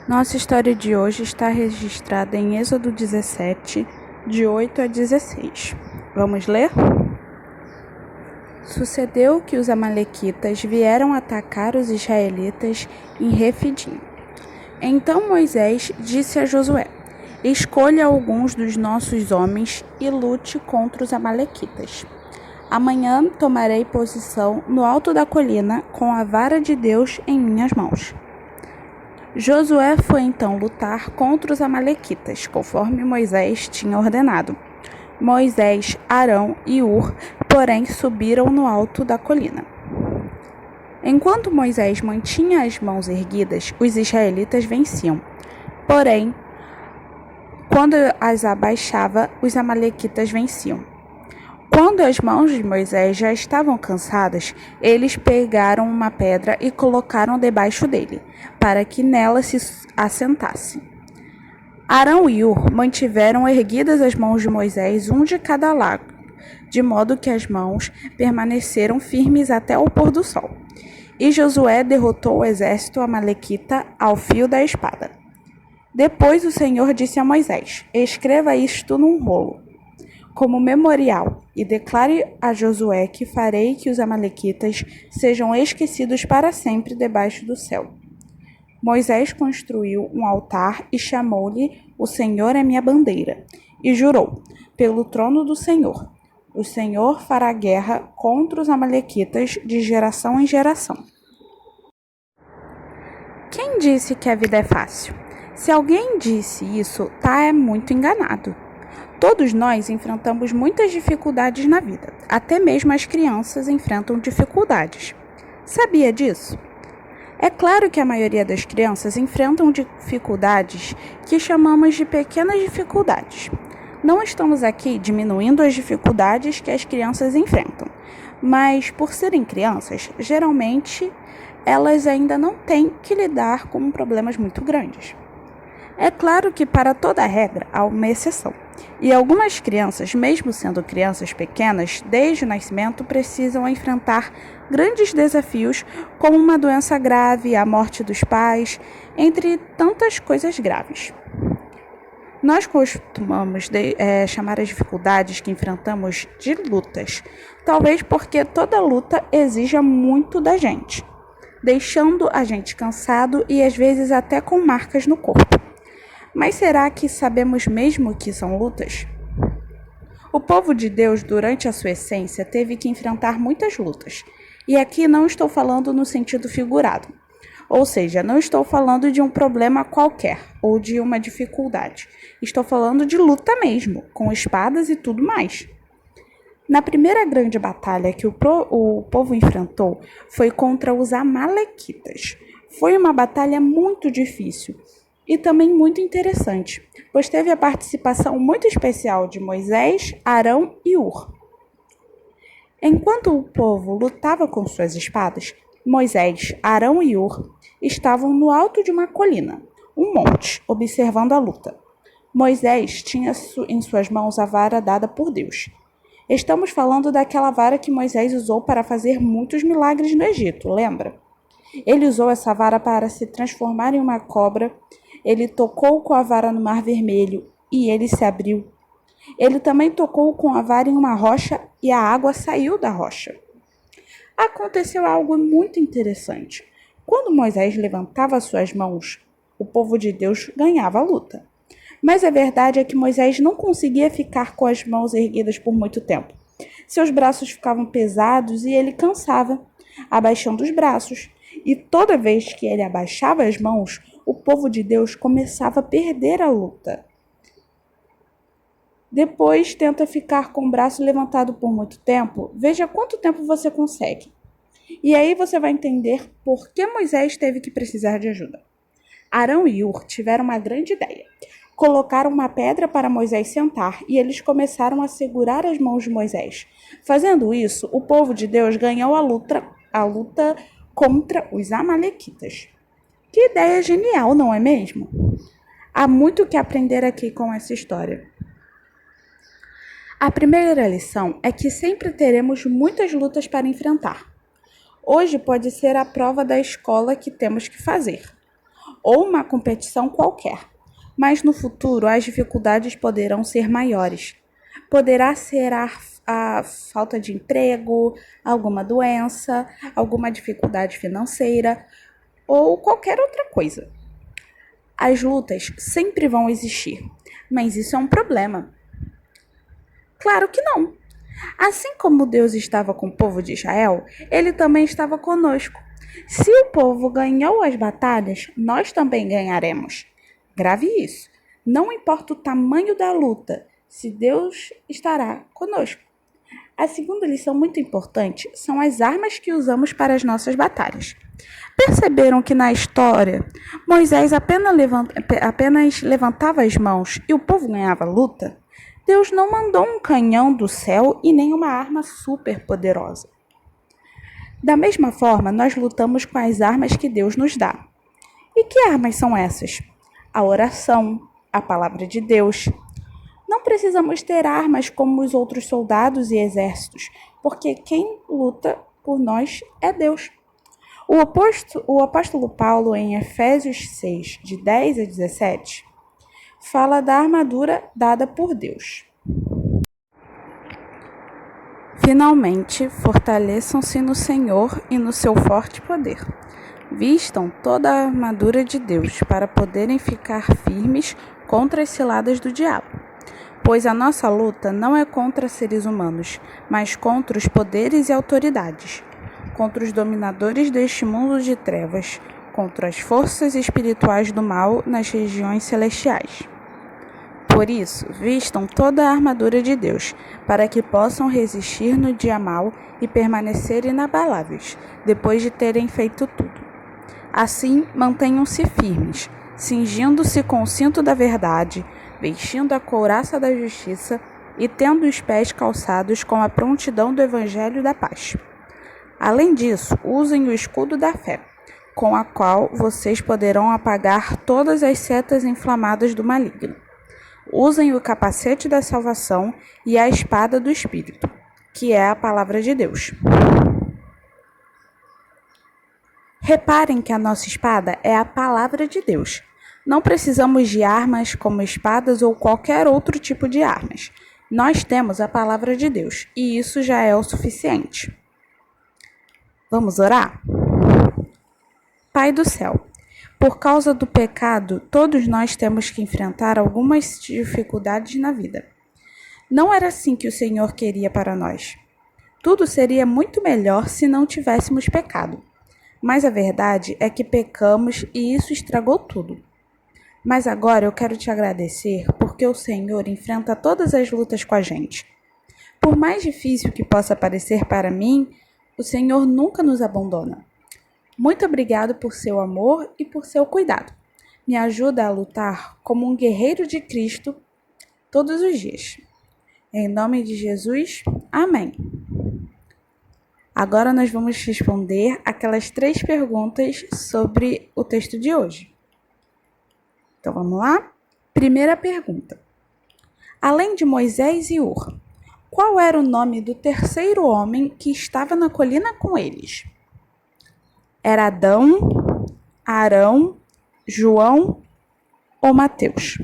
Nossa história de hoje está registrada em Êxodo 17, de 8 a 16. Vamos ler? Sucedeu que os amalequitas vieram atacar os israelitas em Refidim. Então Moisés disse a Josué: escolha alguns dos nossos homens e lute contra os amalequitas. Amanhã tomarei posição no alto da colina com a vara de Deus em minhas mãos. Josué foi então lutar contra os amalequitas, conforme Moisés tinha ordenado. Moisés, Arão e Hur, porém, subiram no alto da colina. Enquanto Moisés mantinha as mãos erguidas, os israelitas venciam. Porém, quando as abaixava, os amalequitas venciam. Quando as mãos de Moisés já estavam cansadas, eles pegaram uma pedra e colocaram debaixo dele, para que nela se assentasse. Arão e Hur mantiveram erguidas as mãos de Moisés, um de cada lado, de modo que as mãos permaneceram firmes até o pôr do sol. E Josué derrotou o exército amalequita ao fio da espada. Depois o Senhor disse a Moisés: escreva isto num rolo, como memorial, e declare a Josué que farei que os amalequitas sejam esquecidos para sempre debaixo do céu. Moisés construiu um altar e chamou-lhe O Senhor é minha bandeira, e jurou, pelo trono do Senhor: o Senhor fará guerra contra os amalequitas de geração em geração. Quem disse que a vida é fácil? Se alguém disse isso, é muito enganado. Todos nós enfrentamos muitas dificuldades na vida. Até mesmo as crianças enfrentam dificuldades. Sabia disso? É claro que a maioria das crianças enfrentam dificuldades que chamamos de pequenas dificuldades. Não estamos aqui diminuindo as dificuldades que as crianças enfrentam, mas por serem crianças, geralmente elas ainda não têm que lidar com problemas muito grandes. É claro que para toda regra há uma exceção. E algumas crianças, mesmo sendo crianças pequenas, desde o nascimento, precisam enfrentar grandes desafios, como uma doença grave, a morte dos pais, entre tantas coisas graves. Nós costumamos chamar as dificuldades que enfrentamos de lutas, talvez porque toda luta exija muito da gente, deixando a gente cansado e às vezes até com marcas no corpo. Mas será que sabemos mesmo que são lutas? O povo de Deus, durante a sua essência, teve que enfrentar muitas lutas. E aqui não estou falando no sentido figurado. Ou seja, não estou falando de um problema qualquer ou de uma dificuldade. Estou falando de luta mesmo, com espadas e tudo mais. Na primeira grande batalha que o povo enfrentou foi contra os amalequitas. Foi uma batalha muito difícil e também muito interessante, pois teve a participação muito especial de Moisés, Arão e Hur. Enquanto o povo lutava com suas espadas, Moisés, Arão e Hur estavam no alto de uma colina, um monte, observando a luta. Moisés tinha em suas mãos a vara dada por Deus. Estamos falando daquela vara que Moisés usou para fazer muitos milagres no Egito, lembra? Ele usou essa vara para se transformar em uma cobra. Ele tocou com a vara no Mar Vermelho e ele se abriu. Ele também tocou com a vara em uma rocha e a água saiu da rocha. Aconteceu algo muito interessante. Quando Moisés levantava suas mãos, o povo de Deus ganhava a luta. Mas a verdade é que Moisés não conseguia ficar com as mãos erguidas por muito tempo. Seus braços ficavam pesados e ele cansava, abaixando os braços. E toda vez que ele abaixava as mãos, o povo de Deus começava a perder a luta. Depois, tenta ficar com o braço levantado por muito tempo. Veja quanto tempo você consegue. E aí você vai entender por que Moisés teve que precisar de ajuda. Arão e Hur tiveram uma grande ideia. Colocaram uma pedra para Moisés sentar e eles começaram a segurar as mãos de Moisés. Fazendo isso, o povo de Deus ganhou a luta contra os amalequitas. Que ideia genial, não é mesmo? Há muito que aprender aqui com essa história. A primeira lição é que sempre teremos muitas lutas para enfrentar. Hoje pode ser a prova da escola que temos que fazer. ou uma competição qualquer. Mas no futuro as dificuldades poderão ser maiores. Poderá ser a falta de emprego, alguma doença, alguma dificuldade financeira ou qualquer outra coisa. As lutas sempre vão existir, mas isso é um problema. Claro que não. Assim como Deus estava com o povo de Israel, ele também estava conosco. Se o povo ganhou as batalhas, nós também ganharemos. Grave isso. Não importa o tamanho da luta, se Deus estará conosco. A segunda lição muito importante são as armas que usamos para as nossas batalhas. Perceberam que na história, Moisés apenas levantava as mãos e o povo ganhava a luta? Deus não mandou um canhão do céu e nem uma arma super poderosa. Da mesma forma, nós lutamos com as armas que Deus nos dá. E que armas são essas? A oração, a palavra de Deus. Não precisamos ter armas como os outros soldados e exércitos, porque quem luta por nós é Deus. O apóstolo Paulo, em Efésios 6, de 10 a 17, fala da armadura dada por Deus. Finalmente, fortaleçam-se no Senhor e no seu forte poder. Vistam toda a armadura de Deus para poderem ficar firmes contra as ciladas do diabo. Pois a nossa luta não é contra seres humanos, mas contra os poderes e autoridades, contra os dominadores deste mundo de trevas, contra as forças espirituais do mal nas regiões celestiais. Por isso, vistam toda a armadura de Deus, para que possam resistir no dia mau e permanecer inabaláveis, depois de terem feito tudo. Assim, mantenham-se firmes, cingindo-se com o cinto da verdade, vestindo a couraça da justiça e tendo os pés calçados com a prontidão do evangelho da paz. Além disso, usem o escudo da fé, com a qual vocês poderão apagar todas as setas inflamadas do maligno. Usem o capacete da salvação e a espada do Espírito, que é a palavra de Deus. Reparem que a nossa espada é a palavra de Deus. Não precisamos de armas como espadas ou qualquer outro tipo de armas. Nós temos a palavra de Deus e isso já é o suficiente. Vamos orar? Pai do céu, por causa do pecado, todos nós temos que enfrentar algumas dificuldades na vida. Não era assim que o Senhor queria para nós. Tudo seria muito melhor se não tivéssemos pecado. Mas a verdade é que pecamos e isso estragou tudo. Mas agora eu quero te agradecer porque o Senhor enfrenta todas as lutas com a gente. Por mais difícil que possa parecer para mim, o Senhor nunca nos abandona. Muito obrigado por seu amor e por seu cuidado. Me ajuda a lutar como um guerreiro de Cristo todos os dias. Em nome de Jesus, amém. Agora nós vamos responder aquelas 3 perguntas sobre o texto de hoje. Então vamos lá? Primeira pergunta. Além de Moisés e Hur, qual era o nome do terceiro homem que estava na colina com eles? Era Adão, Arão, João ou Mateus?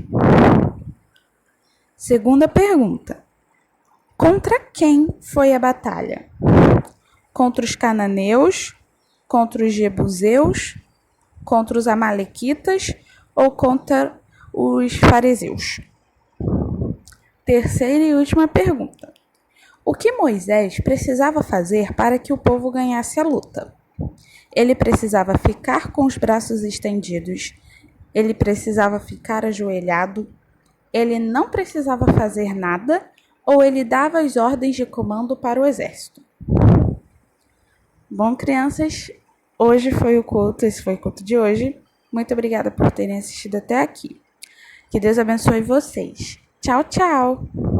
Segunda pergunta. Contra quem foi a batalha? Contra os cananeus, contra os jebuseus, contra os amalequitas ou contra os fariseus? Terceira e última pergunta. O que Moisés precisava fazer para que o povo ganhasse a luta? Ele precisava ficar com os braços estendidos, ele precisava ficar ajoelhado, ele não precisava fazer nada ou ele dava as ordens de comando para o exército? Bom, crianças, esse foi o culto de hoje. Muito obrigada por terem assistido até aqui. Que Deus abençoe vocês. Tchau, tchau!